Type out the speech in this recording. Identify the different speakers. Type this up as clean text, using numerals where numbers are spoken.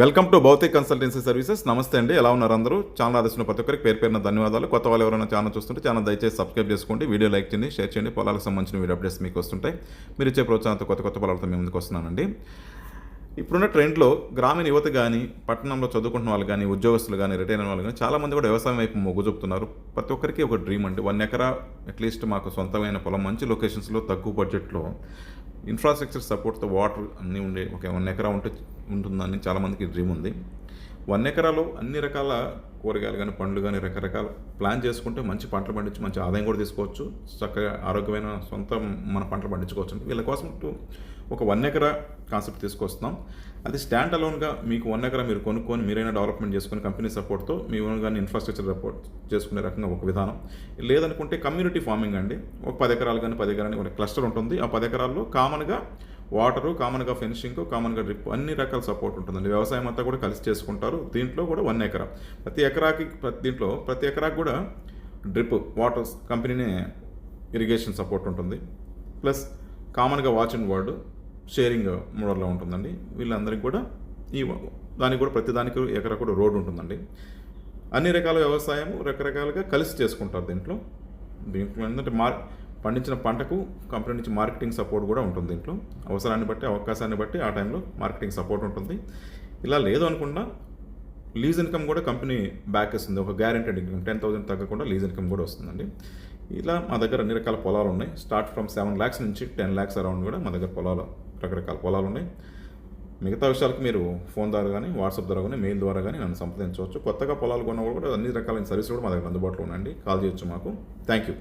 Speaker 1: Welcome to Bhautik consultancy services. నమస్తే అండి, ఎలా ఉన్నారు అందరూ? ఛానల్ ఆదర్శించిన ప్రతి ఒక్కరికి పేరు పేరున ధన్యవాదాలు. కొత్త వాళ్ళు ఎవరైనా ఛానల్ చూస్తుంటే ఛానల్ దయచేసి సబ్స్క్రైబ్ చేసుకోండి, వీడియో లైక్ చేయండి, షేర్ చేయండి. పొలాలకు సంబంధించిన వీడియో అప్డేట్స్ మీకు వస్తుంటాయి. మీరు ఇచ్చే ప్రోత్సాహంతో కొత్త కొత్త పొలాలతో మేము ముందుకు వస్తున్నానండి. ఇప్పుడున్న ట్రెండ్లో గ్రామీణ యువత కానీ, పట్టణంలో చదువుకుంటున్న వాళ్ళు కానీ, ఉద్యోగస్తులు కానీ, రిటైర్ అయిన వాళ్ళు కానీ చాలామంది కూడా వ్యవసాయం వైపు మొగ్గు చూపుతున్నారు. ప్రతి ఒక్కరికి ఒక డ్రీమ్ అండి. 1 ఎకరా అట్లీస్ట్ మాకు సొంతమైన పొలం, మంచి లొకేషన్స్లో, తక్కువ బడ్జెట్లో, ఇన్ఫ్రాస్ట్రక్చర్ సపోర్ట్తో, వాటర్ అన్నీ ఉండే ఒక 1 ఎకరా ఉంటుందని చాలామందికి డ్రీమ్ ఉంది. 1 ఎకరాలో అన్ని రకాల కూరగాయలు కానీ, పండ్లు కానీ, రకరకాల ప్లాన్ చేసుకుంటే మంచి పంటలు పండించి మంచి ఆదాయం కూడా తీసుకోవచ్చు. చక్కగా ఆరోగ్యమైన సొంత మన పంటలు పండించుకోవచ్చు. వీళ్ళ కోసం ఒక 1 ఎకరా కాన్సెప్ట్ తీసుకొస్తున్నాం. అది స్టాండ్ అలోన్గా మీకు 1 ఎకరా మీరు కొనుక్కొని మీరైనా డెవలప్మెంట్ చేసుకుని కంపెనీ సపోర్ట్తో మీ ఓన్గానే ఇన్ఫ్రాస్ట్రక్చర్ సపోర్ట్ చేసుకునే రకంగా ఒక విధానం. లేదనుకుంటే కమ్యూనిటీ ఫార్మింగ్ అండి. ఒక 10 ఎకరాలు కానీ 10 ఎకరాలు ఒక క్లస్టర్ ఉంటుంది. ఆ 10 ఎకరాల్లో కామన్గా వాటరు, కామన్గా ఫెన్షింగ్, కామన్గా డ్రిప్, అన్ని రకాల సపోర్ట్ ఉంటుందండి. వ్యవసాయం అంతా కూడా కలిసి చేసుకుంటారు. దీంట్లో కూడా 1 ఎకరా, ప్రతి ఎకరాకి కూడా డ్రిప్ వాటర్ కంపెనీనే ఇరిగేషన్ సపోర్ట్ ఉంటుంది. ప్లస్ కామన్గా వాచ్ అండ్ వర్డ్ షేరింగ్ మోడల్లో ఉంటుందండి. వీళ్ళందరికీ కూడా దానికి కూడా ప్రతి దానికి ఎకరా కూడా రోడ్ ఉంటుందండి. అన్ని రకాల వ్యవసాయం రకరకాలుగా కలిసి చేసుకుంటారు. దీంట్లో ఏంటంటే పండించిన పంటకు కంపెనీ నుంచి మార్కెటింగ్ సపోర్ట్ కూడా ఉంటుంది. దీంట్లో అవసరాన్ని బట్టి, అవకాశాన్ని బట్టి ఆ టైంలో మార్కెటింగ్ సపోర్ట్ ఉంటుంది. ఇలా లేదు అనుకున్నా లీజ్ ఇన్కమ్ కూడా కంపెనీ బ్యాక్ ఇస్తుంది. ఒక గ్యారెంటెడ్ ఇన్కమ్ 10,000 తగ్గకుండా లీజ్ ఇన్కమ్ కూడా వస్తుందండి. ఇలా మా దగ్గర అన్ని రకాల పొలాలు ఉన్నాయి. స్టార్ట్ ఫ్రమ్ 7 lakhs నుంచి 10 lakhs అరౌండ్ కూడా మా దగ్గర రకరకాల పొలాలు ఉన్నాయి. మిగతా విషయాలకు మీరు ఫోన్ ద్వారా కానీ, వాట్సాప్ ద్వారా కానీ, మెయిల్ ద్వారా కానీ నన్ను సంప్రదించవచ్చు. కొత్తగా పొలాలు కొన్నప్పుడు కూడా అన్ని రకాలైన సర్వీసులు కూడా మా దగ్గర అందుబాటులో ఉన్నాయండి. కాల్ చేయొచ్చు మాకు. Thank you.